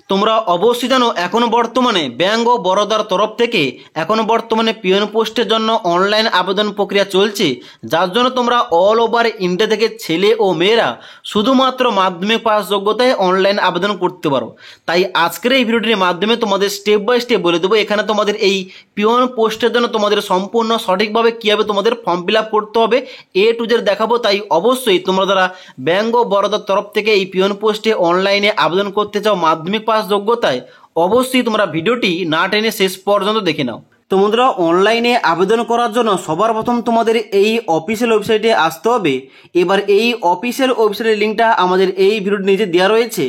তোমরা অবশ্যই জানো এখন বর্তমানে ব্যাংক ও বরোদার তরফ থেকে এখন বর্তমানে পিওন পোস্টের জন্য অনলাইন আবেদন প্রক্রিয়া চলছে, যার জন্য তোমরা অল ওভার ইন্ডিয়া থেকে ছেলে ও মেয়েরা শুধুমাত্র মাধ্যমিক পাস যোগ্যতায় অনলাইন আবেদন করতে পারো। তাই আজকের এই ভিডিওটির মাধ্যমে তোমাদের স্টেপ বাই স্টেপ বলে দেবো এখানে তোমাদের এই পিওন পোস্টের জন্য তোমাদের সম্পূর্ণ সঠিকভাবে কীভাবে তোমাদের ফর্ম ফিল আপ করতে হবে A to Z দেখাবো। তাই অবশ্যই তোমরা যারা ব্যাংক ও বরোদার তরফ থেকে এই পিওন পোস্টে অনলাইনে আবেদন করতে চাও মাধ্যমিক পাস যোগ্যতায়, অবশ্যই তোমরা ভিডিওটি না টেনে শেষ পর্যন্ত দেখে নাও। তো বন্ধুরা, অনলাইনে আবেদন করার জন্য সবার প্রথম তোমাদের এই অফিসিয়াল ওয়েবসাইটে আসতে হবে। এবার এই অফিসিয়াল ওয়েবসাইটের লিঙ্কটা আমাদের এই ভিডিওর নিচে দেওয়া রয়েছে,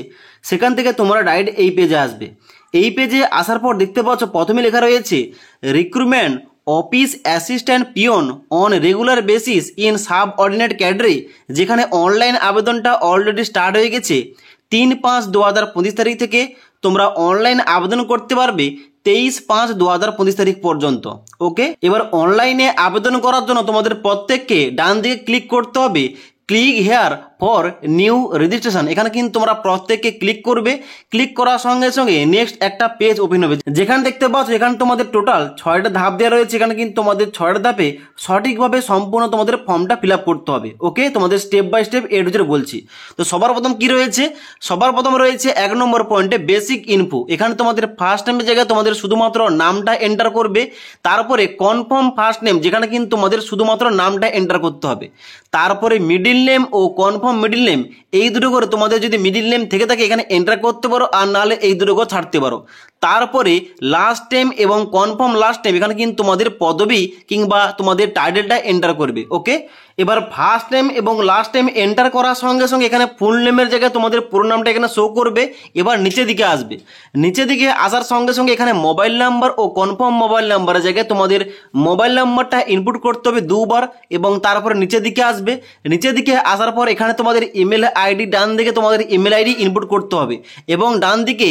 সেখান থেকে তোমরা ডাইরেক্ট এই পেজে আসবে। এই পেজে আসার পর দেখতে পাচ্ছ প্রথমে লেখা রয়েছে recruitment office assistant peon on regular basis in subordinate ক্যাডারে, যেখানে অনলাইন আবেদনটা অলরেডি স্টার্ট হয়ে গেছে। 3/5/2025 তারিখ থেকে তোমরা অনলাইন আবেদন করতে পারবে 23/5/2025 তারিখ পর্যন্ত। ওকে, এবার অনলাইনে আবেদন করার জন্য তোমাদের প্রত্যেককে ডান দিকে ক্লিক করতে হবে, click here for new registration. এখানে কিন্তু তোমরা প্রত্যেককে ক্লিক করবে। ক্লিক করার সঙ্গে সঙ্গে নেক্সট একটা পেজ ওপেন হবে, যেখানে দেখতে পাচ্ছ এখানে তোমাদের টোটাল 6টা ধাপ দেওয়া রয়েছে। এখানে কিন্তু তোমাদের 6টা ধাপে সঠিকভাবে সম্পূর্ণ তোমাদের ফর্মটা ফিল আপ করতে হবে। ওকে, তোমাদের step by step A to Z বলছি। তো সবার প্রথম কি রয়েছে, সবার প্রথম রয়েছে 1 নম্বর পয়েন্টে বেসিক ইনফো। এখানে তোমাদের ফার্স্ট নেমের জায়গায় তোমাদের শুধুমাত্র নামটা এন্টার করবে। তারপরে কনফার্ম ফার্স্ট নেম, যেখানে কিন্তু তোমাদের শুধুমাত্র নামটা এন্টার করতে হবে। তারপরে মিডিল নেম ও কনফার্ম মিডিল নেম, এই দুটো করে তোমাদের যদি মিডিল নেম থেকে থাকে এখানে এন্টার করতে পারো, আর নাহলে এই দুটো করে ছাড়তে পারো। তারপরে লাস্ট নেম এবং কনফার্ম লাস্ট নেম, এখানে কিন্তু তোমাদের পদবি কিংবা তোমাদের টাইটেলটা এন্টার করবে। ওকে, এবার ফার্স্ট নেম এবং লাস্ট নেম এন্টার করার সঙ্গে সঙ্গে এখানে ফুল নেমের জায়গায় তোমাদের পুরো নামটা এখানে শো করবে। এবার নিচের দিকে আসবে, নিচের দিকে আসার সঙ্গে সঙ্গে এখানে মোবাইল নাম্বার ও কনফার্ম মোবাইল নাম্বারের জায়গায় তোমাদের মোবাইল নাম্বারটা ইনপুট করতে হবে 2বার, এবং তারপরে নিচের দিকে আসবে। নিচের দিকে আসার পর এখানে তোমাদের ইমেল আইডি, ডান দিকে তোমাদের ইমেল আইডি ইনপুট করতে হবে, এবং ডান দিকে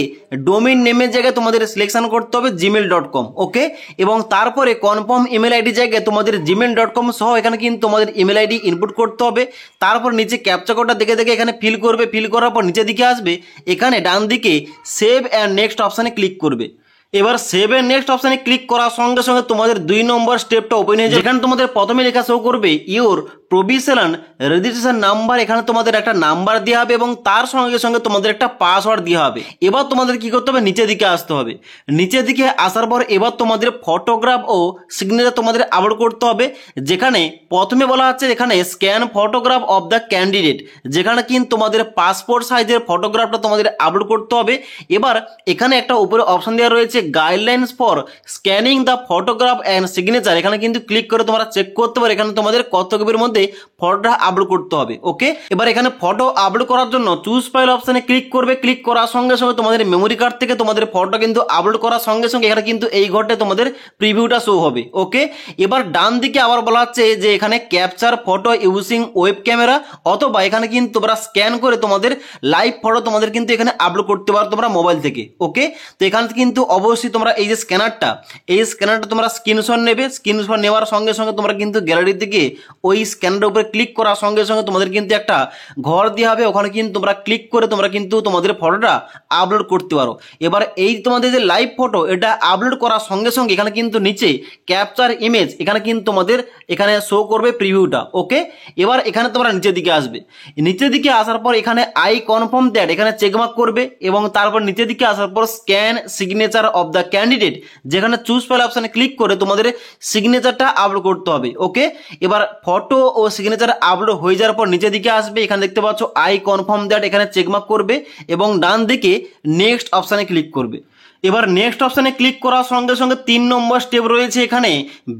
ডোমেইন নেমের জায়গায় তোমাদের সিলেকশন করতে হবে gmail.com। ওকে, এবং তারপরে কনফার্ম ইমেল আইডি জায়গায় তোমাদের gmail.com সহ এখানে কিন্তু তোমাদের ইমেল আইডি ইনপুট করতে হবে। তারপর নিচে ক্যাপচা কোডটা দেখে দেখে এখানে ফিল করবে। ফিল করার পর নিচের দিকে আসবে, এখানে ডান দিকে সেভ অ্যান্ড নেক্সট অপশানে ক্লিক করবে। এবার সেভ এর নেক্সট অপশানে ক্লিক করার সঙ্গে সঙ্গে তোমাদের 2 নম্বর স্টেপটা ওপেন হয়ে যায়, যেখানে তোমাদের প্রথমে লেখা শো করবে ইওর প্রভিশনাল রেজিস্ট্রেশন নাম্বার। এখানে তোমাদের একটা নাম্বার দেওয়া হবে এবং তার সঙ্গে সঙ্গে তোমাদের একটা পাসওয়ার্ড দেওয়া হবে। এবার তোমাদের কি করতে হবে, নিচের দিকে আসতে হবে। নিচের দিকে আসার পর এবার তোমাদের ফটোগ্রাফ ও সিগনেচার তোমাদের আপলোড করতে হবে, যেখানে প্রথমে বলা হচ্ছে এখানে scan photograph of the candidate, যেখানে কিন্তু তোমাদের পাসপোর্ট সাইজের ফটোগ্রাফটা তোমাদের আপলোড করতে হবে। এবার এখানে একটা উপরে অপশন দেওয়া রয়েছে guidelines for scanning the photograph and signature. এখানে কিন্তু ক্লিক করে তোমরা চেক করতে পারো এখানে তোমাদের কত কপির মধ্যে ফটোটা আপলোড করতে হবে। ওকে, এবার এখানে ফটো আপলোড করার জন্য চুজ ফাইল অপশনে ক্লিক করবে। ক্লিক করার সঙ্গে সঙ্গে তোমাদের মেমোরি কার্ড থেকে তোমাদের ফটোটা কিন্তু আপলোড করার সঙ্গে সঙ্গে এখানে কিন্তু এই ঘরটা তোমাদের প্রিভিউটা শো হবে। ওকে, এবার ডান দিকে আবার বলা হচ্ছে যে এখানে capture photo using web camera, অথবা এখানে কিন্তু তোমরা স্ক্যান করে তোমাদের লাইভ ফটো তোমাদের কিন্তু এখানে আপলোড করতে পারো তোমরা মোবাইল থেকে। ওকে, তো এখানে কিন্তু অবশ্যই তোমরা এই যে স্ক্যানারটা, এই স্ক্যানারটা তোমরা স্ক্রিনশট নেবে। স্ক্রিনশট নেওয়ার সঙ্গে সঙ্গে তোমরা কিন্তু গ্যালারি থেকে ওই স্ক্যানারের উপরে ক্লিক করার সঙ্গে সঙ্গে তোমাদের কিন্তু একটা ঘর দেওয়া হবে, ওখানে কিন্তু তোমরা ক্লিক করে তোমরা কিন্তু তোমাদের ফটোটা আপলোড করতে পারো। এবার এই তোমাদের যে লাইভ ফটো এটা আপলোড করার সঙ্গে সঙ্গে এখানে কিন্তু নিচে ক্যাপচার ইমেজ, এখানে কিন্তু তোমাদের এখানে শো করবে প্রিভিউটা। ওকে, এবার এখানে তোমরা নিচের দিকে আসবে। নিচের দিকে আসার পর এখানে আই কনফার্ম দ্যাট এখানে চেকমার্ক করবে, এবং তারপর নিচের দিকে আসার পর scan signature of the candidate, যেখানে চুজ ফাইল অপশনে ক্লিক করে তোমাদের সিগনেচারটা আপলোড করতে হবে। ওকে, এবার ফটো ও সিগনেচার আপলোড হয়ে যাওয়ার পর নিচের দিকে আসবে, এখানে দেখতে পাচ্ছ আই কনফার্ম দ্যাট এখানে চেকমার্ক করবে, এবং ডান দিকে নেক্সট অপশানে ক্লিক করবে। এবার নেক্সট অপশানে ক্লিক করার সঙ্গে সঙ্গে 3 নম্বর স্টেপ রয়েছে, এখানে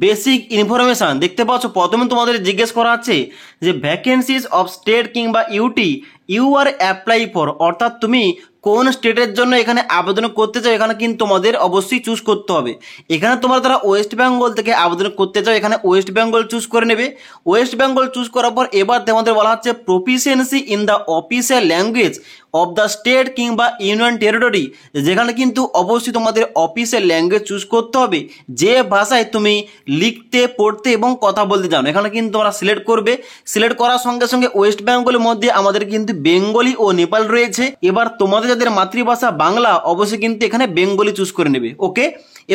বেসিক ইনফরমেশান। দেখতে পাচ্ছ প্রথমে তোমাদের জিজ্ঞেস করা আছে যে ভ্যাকেন্সিজ অফ স্টেট কিংবা UT you are apply for, অর্থাৎ তুমি কোন স্টেটের জন্য এখানে আবেদন করতে চাও এখানে কিন্তু তোমাদের অবশ্যই চুজ করতে হবে। এখানে তোমরা যারা ওয়েস্ট বেঙ্গল থেকে আবেদন করতে চাও এখানে ওয়েস্ট বেঙ্গল চুজ করে নেবে। ওয়েস্ট বেঙ্গল চুজ করার পর এবার তোমাদের বলা হচ্ছে proficiency in the official language of the state কিংবা ইউনিয়ন টেরিটরি, যেখানে কিন্তু অবশ্যই তোমাদের অফিসের ল্যাঙ্গুয়েজ চুজ করতে হবে, যে ভাষায় তুমি লিখতে পড়তে এবং কথা বলতে জানো। এখানে কিন্তু তোমরা সিলেক্ট করবে। সিলেক্ট করার সঙ্গে সঙ্গে ওয়েস্ট বেঙ্গলের মধ্যে আমাদের কিন্তু বেঙ্গলি ও নেপাল রয়েছে। এবার তোমাদের যাদের মাতৃভাষা বাংলা অবশ্যই কিন্তু এখানে বেঙ্গলি চুজ করে নেবে। ওকে,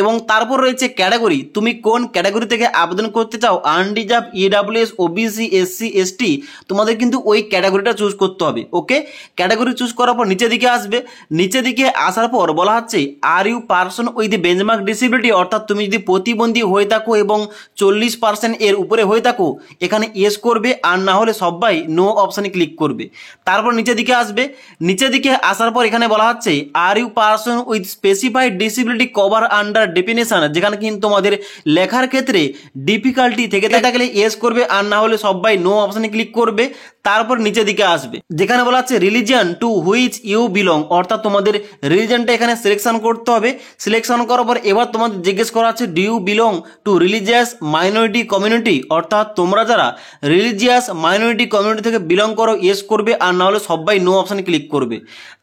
এবং তারপর রয়েছে ক্যাটাগরি, তুমি কোন ক্যাটাগরি থেকে আবেদন করতে চাও, unreserved, EWS, OBC, SC, ST, তোমাদের কিন্তু ওই ক্যাটাগরিটা চুজ করতে হবে। ওকে, ক্যাটাগরি চুজ করার পর নিচের দিকে আসবে। নিচের দিকে আসার পর বলা হচ্ছে are you person with benchmark disability, অর্থাৎ তুমি যদি প্রতিবন্ধী হয়ে থাকো এবং 40% এর উপরে হয়ে থাকো এখানে ইয়েস করবে, আর না হলে সবাই নো অপশানে ক্লিক করবে। তারপর নিচের দিকে আসবে। নিচের দিকে আসার পর এখানে বলা হচ্ছে are you person with specified disability cover under definition, যেখানে কিন্তু তোমাদের লেখার ক্ষেত্রে ডিফিকাল্টি থেকে থাকলে ইয়েস করবে, আর না হলে সবাই নো অপশানে ক্লিক করবে। তারপর নিচের দিকে আসবে, যেখানে বলা আছে religion to which you belong, অর্থাৎ তোমাদের রিলিজিয়নটা এখানে সিলেকশন করতে হবে। সিলেকশন করার পর এবার তোমাদের জিজ্ঞেস করা আছে do you belong to religious minority community, অর্থাৎ তোমরা যারা রিলিজিয়াস মাইনরিটি কমিউনিটি থেকে বিলং করো ইয়েস করবে, আর না হলে সবাই নো অপশানে ক্লিক করবে।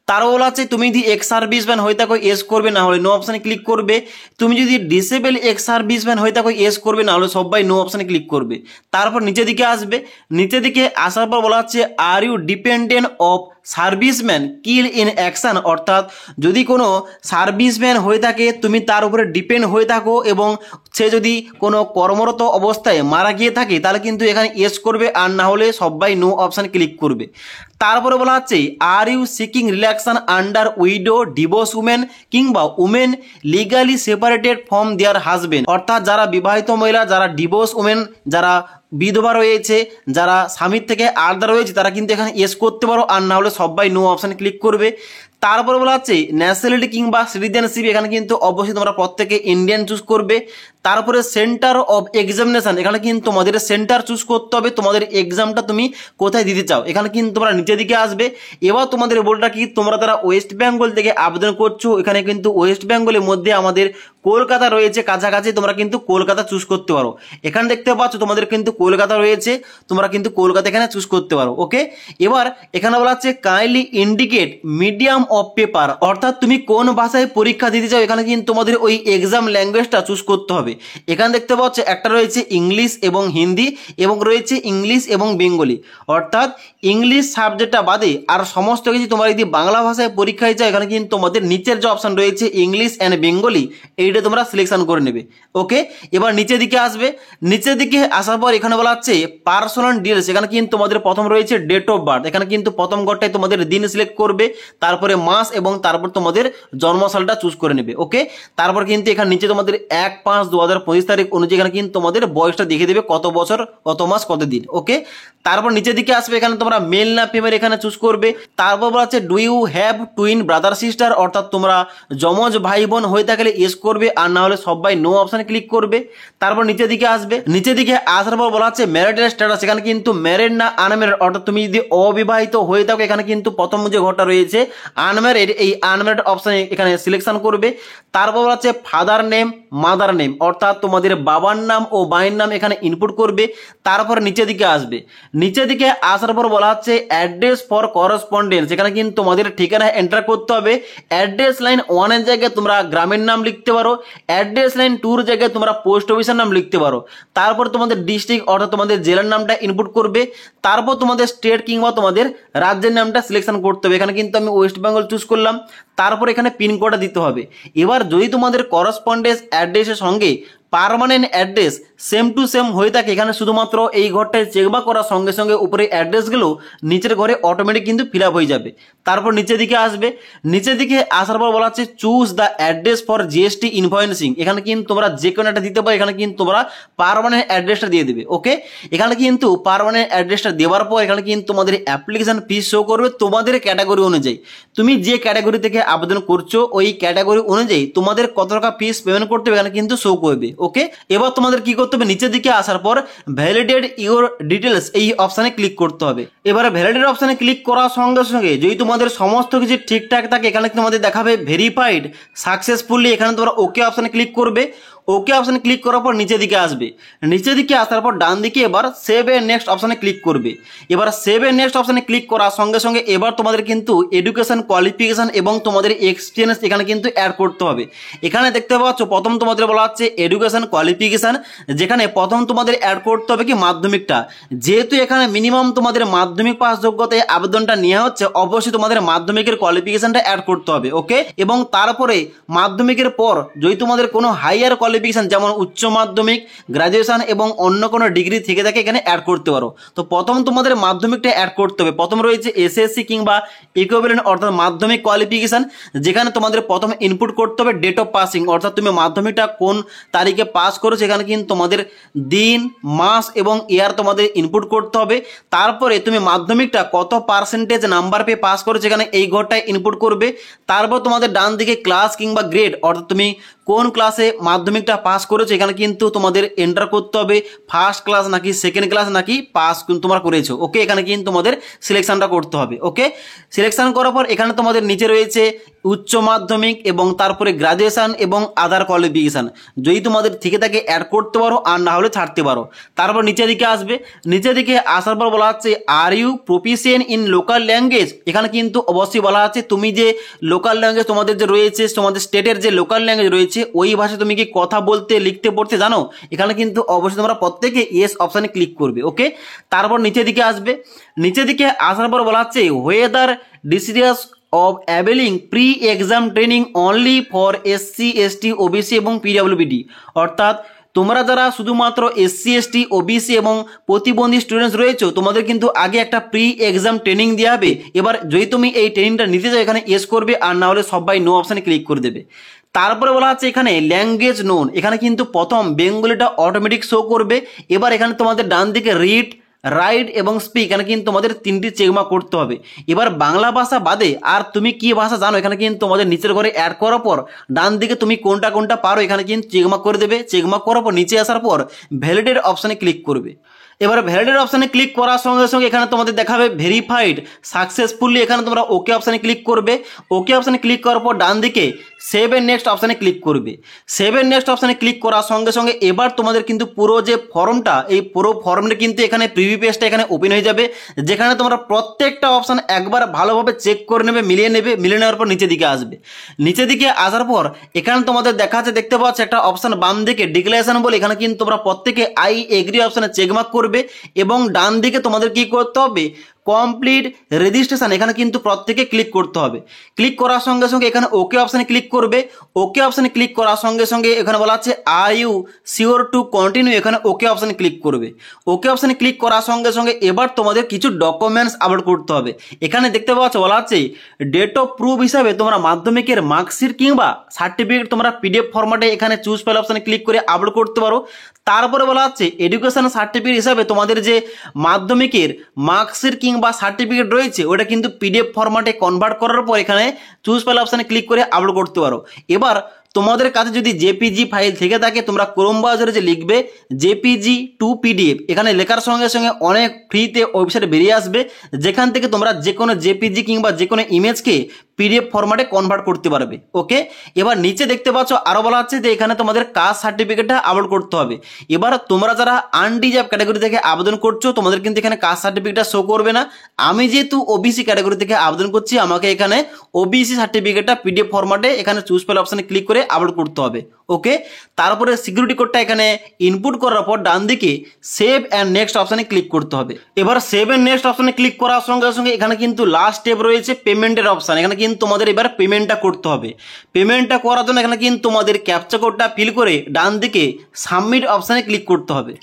তারও বলা আছে তুমি যদি এক্স সার্ভিসম্যান হয়ে থাকো ইয়েস করবে, না হলে নো অপশানে ক্লিক করবে। তুমি যদি ডিসেবল এক্স সার্ভিসম্যান হয়ে থাকো ইয়েস করবে, না হলে সবাই নো অপশানে ক্লিক করবে। তারপর নিচের দিকে আসবে। নিচের দিকে আসার পর বলা হচ্ছে are you dependent of serviceman kill in action, অর্থাৎ যদি কোনো সার্ভিসম্যান হয়ে থাকে তুমি তার উপরে ডিপেন্ড হয়ে থাকো এবং সে যদি কোনো কর্মরত অবস্থায় মারা গিয়ে থাকে তাহলে কিন্তু এখানে ইয়েস করবে, আর না হলে সবাই নো অপশানে ক্লিক করবে। তারপরে বলা হচ্ছে are you seeking relaxation under widow, divorce women কিংবা women legally separated from their husband, অর্থাৎ যারা বিবাহিত মহিলা, যারা ডিভোর্স উমেন, যারা বিধবা রয়েছে, যারা স্বামীর থেকে আলাদা রয়েছে, তারা কিন্তু এখানে ইয়েস করতে পারো, আর না হলে সবাই নো অপশানে ক্লিক করবে। তারপরে বলা হচ্ছে ন্যাশনালিটি কিংবা সিটিজেনশিপ, এখানে কিন্তু অবশ্যই তোমরা প্রত্যেকে ইন্ডিয়ান চুজ করবে। তারপরে সেন্টার অফ এক্সামিনেশন, এখানে কিন্তু তোমাদের সেন্টার চুজ করতে হবে, তোমাদের এক্সামটা তুমি কোথায় দিতে চাও। এখানে কিন্তু তোমরা নিচের দিকে আসবে। এবার তোমাদের বলটা কি, তোমরা যারা ওয়েস্ট বেঙ্গল থেকে আবেদন করছো, এখানে কিন্তু ওয়েস্ট বেঙ্গলের মধ্যে আমাদের কলকাতা রয়েছে কাছাকাছি, তোমরা কিন্তু কলকাতা চুজ করতে পারো। এখানে দেখতে পাচ্ছ তোমাদের কিন্তু কলকাতা রয়েছে, তোমরা কিন্তু কলকাতা এখানে চুজ করতে পারো। ওকে, এবার এখানে বলা হচ্ছে kindly indicate medium of paper, অর্থাৎ তুমি কোন ভাষায় পরীক্ষা দিতে চাও, এখানে কিন্তু তোমাদের ওই এক্সাম ল্যাঙ্গুয়েজটা চুজ করতে হবে। এখানে দেখতে পাচ্ছ একটা রয়েছে ইংলিশ এবং হিন্দি, এবং রয়েছে ইংলিশ এবং বেঙ্গলি, অর্থাৎ ইংলিশ সাবজেক্টটা বাদে আর সমস্ত কিছু তোমরা যদি বাংলা ভাষায় পরীক্ষা দিতে চাও, এখানে কিন্তু তোমাদের নিচের যে অপশন রয়েছে ইংলিশ অ্যান্ড বেঙ্গলি, এইটা তোমরা সিলেকশন করে নেবে। ওকে, এবার নিচের দিকে আসবে। নিচের দিকে আসার পর এখানে বলা হচ্ছে পার্সোনাল ডিটেলস, এখানে কিন্তু তোমাদের প্রথম রয়েছে ডেট অফ বার্থ, এখানে কিন্তু প্রথম ঘরটায় তোমাদের দিন সিলেক্ট করবে, তারপরে মাস এবং তারপর তোমাদের জন্মসালটা চুজ করে নেবে। ওকে, তারপর কিন্তু এখানে নিচে তোমাদের 1/5/2025 তারিখ অনুযায়ী এখানে কিন্তু তোমাদের বয়সটা দেখিয়ে দেবে, কত বছর, কত মাস, কত দিন। ওকে, তারপর নিচের দিকে আসবে, এখানে তোমরা মেল না ফিমেল এখানে চুজ করবে। তারপর বলা হচ্ছে do you have twin brother sister, অর্থাৎ তোমরা যমজ ভাই বোন হয়ে থাকলে ইয়েস করবে, আর না হলে সবাই নো অপশানে ক্লিক করবে। তারপর নিচের দিকে আসবে। নিচের দিকে আসার পর বলা হচ্ছে ম্যারিটাল স্ট্যাটাস, এখানে কিন্তু ম্যারিড না আনম্যারিড, অর্থাৎ তুমি যদি অবিবাহিত হয়ে থাকো এখানে কিন্তু প্রথম যে ঘরটা রয়েছে আনম্যারিড, এই আনম্যারিড অপশানে এখানে সিলেকশন করবে। তারপর বলা হচ্ছে ফাদার নেম মাদার নেম, অর্থাৎ তোমাদের বাবার নাম ও মায়ের নাম এখানে ইনপুট করবে। তারপর নিচের দিকে আসবে। নিচের দিকে আসার পর বলা হচ্ছে অ্যাড্রেস ফর করসপন্ডেন্স, এখানে কিন্তু তোমাদের ঠিকানা এন্টার করতে হবে। অ্যাড্রেস লাইন 1 এর জায়গায় তোমরা গ্রামের নাম লিখতে পারো, অ্যাড্রেস লাইন 2 এর জায়গায় তোমরা পোস্ট অফিসের নাম লিখতে পারো। তারপর তোমাদের ডিস্ট্রিক্ট অর্থাৎ তোমাদের জেলার নামটা ইনপুট করবে। তারপর তোমাদের স্টেট কিংবা তোমাদের রাজ্যের নামটা সিলেকশন করতে হবে, এখানে কিন্তু আমি ওয়েস্ট বেঙ্গল চুজ করলাম। তারপর এখানে পিনকোডটা দিতে হবে। এবার যদি তোমাদের করসপন্ডেন্স অ্যাড্রেসের সঙ্গে permanent address same to same হয়ে থাকে, এখানে শুধুমাত্র এই ঘরটায় চেকবাক করার সঙ্গে সঙ্গে উপরে অ্যাড্রেসগুলো নিচের ঘরে অটোমেটিক কিন্তু ফিল আপ হয়ে যাবে। তারপর নিচের দিকে আসবে। নিচের দিকে আসার পর বলা হচ্ছে choose the address for GST invoicing, এখানে কিন্তু তোমরা যে কোনো একটা দিতে পারো, এখানে কিন্তু তোমরা পার্মানেন্ট অ্যাড্রেসটা দিয়ে দেবে। ওকে, এখানে কিন্তু পার্মানেন্ট অ্যাড্রেসটা দেওয়ার পর এখানে কিন্তু তোমাদের অ্যাপ্লিকেশন ফিস শো করবে তোমাদের ক্যাটাগরি অনুযায়ী। তুমি যে ক্যাটাগরি থেকে আবেদন করছো ওই ক্যাটাগরি অনুযায়ী তোমাদের কত টাকা ফিস পেমেন্ট করতে হবে এখানে কিন্তু শো করবে। ওকে, এবার তোমাদের কি করতে হবে, নিচের দিকে আসার পর ভ্যালিডেট ইউর ডিটেলস এই অপশানে ক্লিক করতে হবে। এবারে ভ্যালিডেট অপশানে ক্লিক করার সঙ্গে সঙ্গে যদি তোমাদের সমস্ত কিছু ঠিকঠাক থাকে এখানে তোমাদের দেখাবে ভেরিফাইড সাকসেসফুলি, এখানে তোমরা ওকে অপশানে ক্লিক করবে। ওকে অপশানে ক্লিক করার পর নিচের দিকে আসবে, নিচের দিকে আসার পর ডান দিকে এবার সেভ এ নেক্সট অপশানে ক্লিক করবে। এবার সেভ এ নেক্সট অপশানে ক্লিক করার সঙ্গে সঙ্গে এবার তোমাদের কিন্তু এডুকেশন কোয়ালিফিকেশান এবং তোমাদের এক্সপিরিয়েন্স এখানে কিন্তু অ্যাড করতে হবে। এখানে দেখতে পাচ্ছ প্রথম তোমাদের বলা হচ্ছে এডুকেশন কোয়ালিফিকেশান, যেখানে প্রথম তোমাদের অ্যাড করতে হবে কি মাধ্যমিকটা। যেহেতু এখানে মিনিমাম তোমাদের মাধ্যমিক পাস যোগ্যতায় আবেদনটা নেওয়া হচ্ছে, অবশ্যই তোমাদের মাধ্যমিকের কোয়ালিফিকেশানটা অ্যাড করতে হবে। ওকে, এবং তারপরে মাধ্যমিকের পর যদি তোমাদের কোনো হাইয়ার কোয়ালিফিকেশান যেমন উচ্চ মাধ্যমিক, গ্রাজুয়েশন এবং অন্য কোনো ডিগ্রি থেকে থাকে এখানে অ্যাড করতে পারো। তো প্রথম তোমাদের মাধ্যমিকটা অ্যাড করতে হবে। প্রথম রয়েছে এসএসসি কিংবা ইকুইভ্যালেন্ট অর্থাৎ মাধ্যমিক কোয়ালিফিকেশান, যেখানে তোমাদের প্রথম ইনপুট করতে হবে ডেট অফ পাসিং, অর্থাৎ তুমি মাধ্যমিকটা কোন তারিখে পাস করেছো এখানে কিন্তু তোমাদের দিন, মাস এবং ইয়ার তোমাদের ইনপুট করতে হবে। তারপরে তুমি মাধ্যমিকটা কত পার্সেন্টেজ নাম্বার পেয়ে পাস করেছো এখানে এই ঘরটায় ইনপুট করবে। তারপর তোমাদের ডান দিকে ক্লাস কিংবা গ্রেড, অর্থাৎ তুমি কোন ক্লাসে মাধ্যমিকটা পাস করেছো এখানে কিন্তু তোমাদের এন্টার করতে হবে, ফার্স্ট ক্লাস নাকি সেকেন্ড ক্লাস নাকি পাস তোমরা করেছো। ওকে, এখানে কিন্তু তোমাদের সিলেকশনটা করতে হবে। ওকে, সিলেকশন করার পর এখানে তোমাদের নিচে রয়েছে উচ্চ মাধ্যমিক এবং তারপরে গ্রাজুয়েশন এবং আদার কোয়ালিফিকেশান, যদি তোমাদের থেকে থাকে অ্যাড করতে পারো আর না হলে ছাড়তে পারো। তারপর নিচের দিকে আসবে, নিচের দিকে আসার পর বলা হচ্ছে are you proficient in local language. এখানে কিন্তু অবশ্যই বলা আছে তুমি যে লোকাল ল্যাঙ্গুয়েজ তোমাদের যে রয়েছে, তোমাদের স্টেটের যে লোকাল ল্যাঙ্গুয়েজ রয়েছে ওই ভাষায় তুমি কি কথা বলতে লিখতে পড়তে জানো, এখানে কিন্তু অবশ্যই তোমরা প্রত্যেকে ইয়েস অপশানে ক্লিক করবে। ওকে, তারপর নিচের দিকে আসবে, নিচের দিকে আসার পর বলা হচ্ছে whether desirous of availing pre exam training only for SC ST OBC এবং পিডব্লিউডি, অর্থাৎ তোমরা যারা শুধুমাত্র এসসি এসটি ওবিসি এবং প্রতিবন্ধী স্টুডেন্টস রয়েছে তোমাদের কিন্তু আগে একটা প্রি এক্সাম ট্রেনিং দেওয়া হবে। এবার যদি তুমি এই ট্রেনিংটা নিতে চাও এখানে ইয়েস করবে আর না হলে সবাই নো অপশানে ক্লিক করে দেবে। তারপরে বলা হচ্ছে এখানে ল্যাঙ্গুয়েজ নোন, এখানে কিন্তু প্রথম বেঙ্গলিটা অটোমেটিক শো করবে। এবার এখানে তোমাদের ডান দিকে রিড, রাইট এবং স্পিক, এখানে কিন্তু তোমাদের তিনটি চেকমার্ক করতে হবে। এবার বাংলা ভাষা বাদে আর তুমি কি ভাষা জানো এখানে কিন্তু তোমাদের নিচের ঘরে অ্যাড করার পর ডান দিকে তুমি কোনটা কোনটা পারো এখানে কিন্তু চেকমার্ক করে দেবে। চেকমার্ক করার পর নিচে আসার পর ভ্যালিডেট অপশানে ক্লিক করবে। এবার ভ্যালিডেট অপশানে ক্লিক করার সঙ্গে সঙ্গে এখানে তোমাদের দেখাবে ভেরিফাইড সাকসেসফুলি, এখানে তোমরা ওকে অপশানে ক্লিক করবে। ওকে অপশানে ক্লিক করার পর ডান দিকে সেভ এন্ড নেক্সট অপশানে ক্লিক করবে। সেভ এন্ড নেক্সট অপশানে ক্লিক করার সঙ্গে সঙ্গে এবার তোমাদের কিন্তু পুরো যে ফর্মটা, এই পুরো ফর্মটা কিন্তু এখানে প্রিভিউ পেজটা এখানে ওপেন হয়ে যাবে, যেখানে তোমরা প্রত্যেকটা অপশান একবার ভালোভাবে চেক করে নেবে, মিলিয়ে নেবে। মিলিয়ে নেওয়ার পর নিচের দিকে আসবে, নিচের দিকে আসার পর এখানে তোমাদের দেখাচ্ছে, দেখতে পাচ্ছ একটা অপশান বাম দিকে ডিক্লারেশন বলে, এখানে কিন্তু তোমরা প্রত্যেকে আই এগ্রি অপশানে চেকমার্ক করবে এবং ডান দিকে তোমাদের কি করতে হবে কমপ্লিট রেজিস্ট্রেশন, এখানে কিন্তু প্রত্যেকে ক্লিক করতে হবে। ক্লিক করার সঙ্গে সঙ্গে এখানে ওকে অপশানে ক্লিক করবে। ওকে অপশানে ক্লিক করার সঙ্গে সঙ্গে এখানে বলা আছে are you sure to continue, এখানে ওকে অপশানে ক্লিক করবে। ওকে অপশানে ক্লিক করার সঙ্গে সঙ্গে এবার তোমাদের কিছু ডকুমেন্টস আপলোড করতে হবে। এখানে দেখতে পাচ্ছ বলা আছে ডেট অফ প্রুফ হিসাবে তোমরা মাধ্যমিকের মার্কশিট কিংবা সার্টিফিকেট তোমরা পিডিএফ ফরম্যাটে এখানে চুজ ফাইল অপশানে ক্লিক করে আপলোড করতে পারো। তারপরে বলা হচ্ছে এডুকেশন সার্টিফিকেট হিসাবে তোমাদের যে মাধ্যমিকের মার্কশিট কিংবা সার্টিফিকেট রয়েছে ওটা কিন্তু পিডিএফ ফরম্যাটে কনভার্ট করার পর এখানে চুজ ফাইল অপশানে ক্লিক করে আপলোড করতে পারো। এবার তোমাদের কাছে যদি জেপিজি ফাইল থেকে থাকে তোমরা ক্রোম ব্রাউজারে যে লিখবে জেপিজি টু পিডিএফ, এখানে লেখার সঙ্গে সঙ্গে অনেক ফ্রিতে ওয়েবসাইট বেরিয়ে আসবে, যেখান থেকে তোমরা যে কোনো জেপিজি কিংবা যে কোনো ইমেজকে পিডিএফ ফরম্যাটে কনভার্ট করতে পারবে। ওকে, এবার নিচে দেখতে পাচ্ছ আরও বলা হচ্ছে যে এখানে তোমাদের কাস্ট সার্টিফিকেটটা আপলোড করতে হবে। এবার তোমরা যারা আনডিজার্ভ ক্যাটাগরি থেকে আবেদন করছো তোমাদের কিন্তু এখানে কাস্ট সার্টিফিকেটটা শো করবে না। আমি যেহেতু ওবিসি ক্যাটাগরি থেকে আবেদন করছি আমাকে এখানে ওবিসি সার্টিফিকেটটা পিডিএফ ফরম্যাটে এখানে চুজ ফাইল অপশানে ক্লিক করে আপলোড করতে হবে। ওকে, তারপরে সিকিউরিটি কোডটা এখানে ইনপুট করার পর ডান দিকে সেভ অ্যান্ড নেক্সট অপশানে ক্লিক করতে হবে। এবার সেভ অ্যান্ড নেক্সট অপশানে ক্লিক করার সঙ্গে সঙ্গে এখানে কিন্তু লাস্ট স্টেপ রয়েছে পেমেন্টের অপশান, এখানে কিন্তু তোমাদের এবার পেমেন্টটা করতে হবে। পেমেন্টটা করার জন্য এখানে কিন্তু তোমাদের ক্যাপচা কোডটা ফিল করে ডান দিকে সাবমিট অপশানে ক্লিক করতে হবে।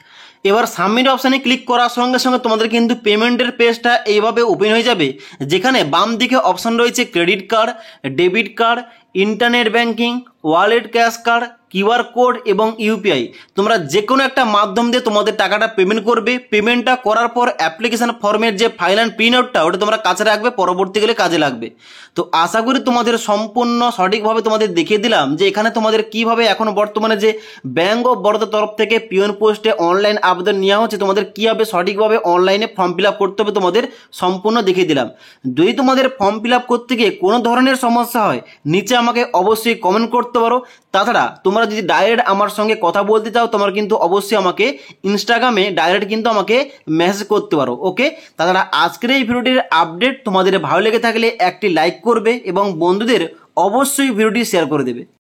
এবার সাবমিট অপশানে ক্লিক করার সঙ্গে সঙ্গে তোমাদের কিন্তু পেমেন্টের পেজটা এইভাবে ওপেন হয়ে যাবে, যেখানে বাম দিকে অপশান রয়েছে credit card, debit card, internet banking, wallet, cash card, QR code এবং ইউপিআই। তোমরা যে কোনো একটা মাধ্যম দিয়ে তোমাদের টাকাটা পেমেন্ট করবে। পেমেন্টটা করার পর অ্যাপ্লিকেশন ফর্মের যে ফাইল অ্যান্ড প্রিন্ট আউটটা ওটা তোমরা কাছে রাখবে, পরবর্তীকালে কাজে লাগবে। তো আশা করি তোমাদের সম্পূর্ণ সঠিকভাবে তোমাদের দেখিয়ে দিলাম যে এখানে তোমাদের কিভাবে এখন বর্তমানে যে ব্যাঙ্ক অফ বরোদা তরফ থেকে পিওন পোস্টে অনলাইন আবেদন নেওয়া হচ্ছে তোমাদের কীভাবে সঠিকভাবে অনলাইনে ফর্ম ফিল আপ করতে হবে তোমাদের সম্পূর্ণ দেখিয়ে দিলাম। যদি তোমাদের ফর্ম ফিল আপ করতে গিয়ে কোনো ধরনের সমস্যা হয় নিচে আমাকে অবশ্যই কমেন্ট করতে পারো। তাছাড়া তোমরা তোমরা যদি ডাইরেক্ট আমার সঙ্গে কথা বলতে চাও তোমরা কিন্তু অবশ্যই আমাকে ইনস্টাগ্রামে ডাইরেক্ট কিন্তু আমাকে মেসেজ করতে পারো। ওকে, তাছাড়া আজকের এই ভিডিওটির আপডেট তোমাদের ভালো লেগে থাকলে একটি লাইক করবে এবং বন্ধুদের অবশ্যই ভিডিওটি শেয়ার করে দেবে।